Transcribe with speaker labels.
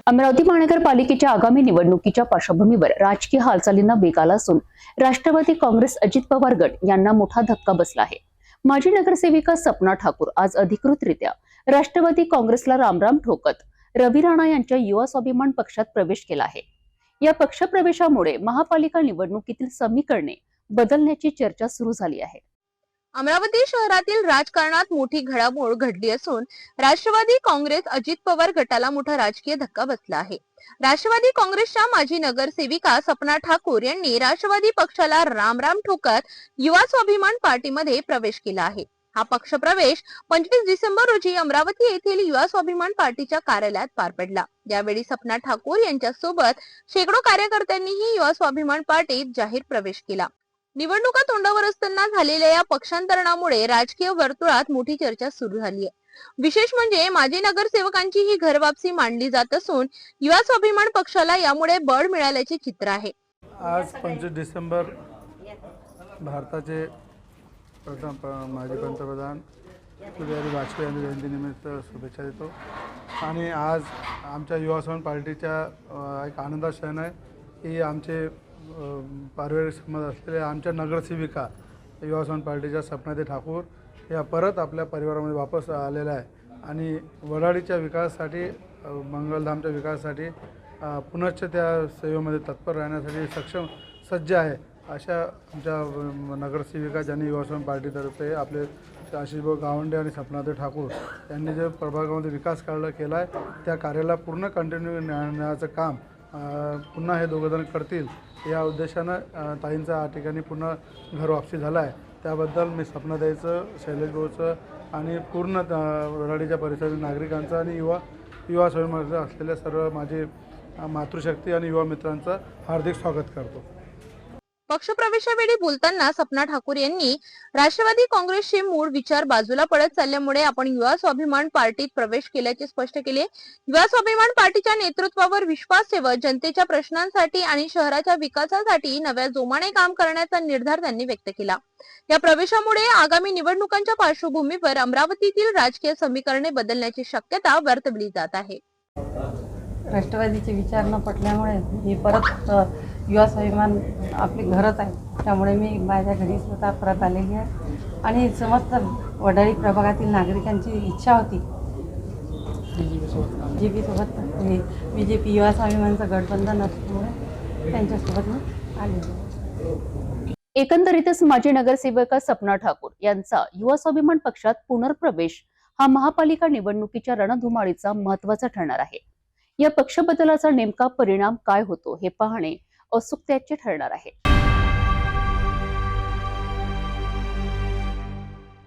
Speaker 1: अमरावती महानगरपालिकेच्या आगामी निवडणुकीच्या पार्श्वभूमीवर राजकीय हालचालींना वेग आला असून राष्ट्रवादी काँग्रेस अजित पवार गट यांना मोठा धक्का बसला आहे। माजी नगरसेविका सपना ठाकूर आज अधिकृतरित्या राष्ट्रवादी काँग्रेसला रामराम ठोकत रवी राणा यांच्या युवा स्वाभिमान पक्षात प्रवेश केला आहे। या पक्षप्रवेशामुळे महापालिका निवडणुकीतील समीकरणे बदलण्याची चर्चा सुरू झाली आहे।
Speaker 2: अमरावती शहरातील राजकारणात मोठी घडामोड घडली असून राष्ट्रवादी काँग्रेस अजित पवार गटाला मोठा राजकीय धक्का बसला आहे। राष्ट्रवादी काँग्रेसच्या माजी नगरसेविका सपना ठाकूर यांनी राष्ट्रवादी पक्षाला रामराम ठोकत युवा स्वाभिमान पार्टीमध्ये प्रवेश केला आहे। हा पक्षप्रवेश 25 डिसेंबर रोजी अमरावती येथील युवा स्वाभिमान पार्टीच्या कार्यालयात पार पडला। यावेळी सपना ठाकूर यांच्या सोबत शेकडो कार्यकर्त्यांनीही युवा स्वाभिमान पार्टीत जाहीर प्रवेश केला। निवडणुका तोंडावर असताना झालेल्या या पक्षांतरणामुळे राजकीय वर्तुळात मोठी चर्चा सुरू झाली आहे। विशेष म्हणजे माजी नगरसेवकांची ही घरवापसी मांडली जात असून युवा स्वाभिमान पक्षाला यामुळे बळ मिळाल्याचे चित्र आहे।
Speaker 3: आज 25 डिसेंबर भारताचे माजी पंतप्रधान अटल वाजपेयी यांच्या जयंतीनिमित्त शुभेच्छा देतो। आणि आज आमच्या युवा स्वाभिमान पार्टीच्या एक आनंदाचा क्षण आहे की आमचे पारिवारिक संबंध असलेल्या आमच्या नगरसेविका युवा स्वाभिमान पार्टीच्या सपना ठाकूर या परत आपल्या परिवारामध्ये वापस आलेल्या आहे आणि वडाळीच्या विकासासाठी मंगलधामच्या विकासासाठी पुनश्च त्या सेवेमध्ये तत्पर राहण्यासाठी सक्षम सज्ज आहे। अशा आमच्या नगरसेविका ज्यांनी युवा स्वाभिमान पार्टीतर्फे आपले आशिषभाऊ गावंडे आणि सपना ठाकूर यांनी जे प्रभागामध्ये विकास केला आहे त्या कार्याला पूर्ण कंटिन्यू नेण्याचं काम पुन्हा हे दोघंजण करतील या उद्देशानं ताईंचा या ठिकाणी पुन्हा घर वापसी झाला आहे। त्याबद्दल मी सपनाताईचं, शैलेश भाऊचं आणि पूर्ण वडाळीच्या परिसरातील नागरिकांचं आणि युवा स्वाभिमानाचे असलेल्या सर्व माझे मातृशक्ती आणि युवा मित्रांचं हार्दिक स्वागत करतो।
Speaker 2: पक्षप्रवेशावेळी बोलताना सपना ठाकूर यांनी राष्ट्रवादी काँग्रेसचे मूळ विचार बाजूला पडत चालल्यामुळे आपण युवा स्वाभिमान पार्टीत प्रवेश केल्याचे स्पष्ट केले। युवा स्वाभिमान पार्टीच्या नेतृत्वावर विश्वास ठेवत जनतेच्या प्रश्नांसाठी आणि शहराच्या विकासासाठी नव्या जोमाने काम करण्याचा निर्धार त्यांनी व्यक्त केला। या प्रवेशामुळे आगामी निवडणुकांच्या पार्श्वभूमीवर अमरावतीतील राजकीय समीकरणे बदलण्याची शक्यता वर्तवली जात आहे।
Speaker 4: राष्ट्रवादीचे विचार न पटल्यामुळे मी परत युवा स्वाभिमान आपले घरच आहे त्यामुळे मी माझ्या घरी स्वतः परत आलेली आहे आणि समस्त वडाळी प्रभागातील नागरिकांची इच्छा होती BJP सोबत BJP युवा स्वाभिमानचं गठबंधन असल्यामुळे त्यांच्यासोबत मी आले।
Speaker 1: एकंदरीतच माजी नगरसेविका सपना ठाकूर यांचा युवा स्वाभिमान पक्षात पुनर्प्रवेश हा महापालिका निवडणुकीच्या रणधुमाळीचा महत्त्वाचा ठरणार आहे। या पक्षबदलाचा नेमका परिणाम काय होतो हे पाहणे औत्सुक्याचे ठरणार आहे।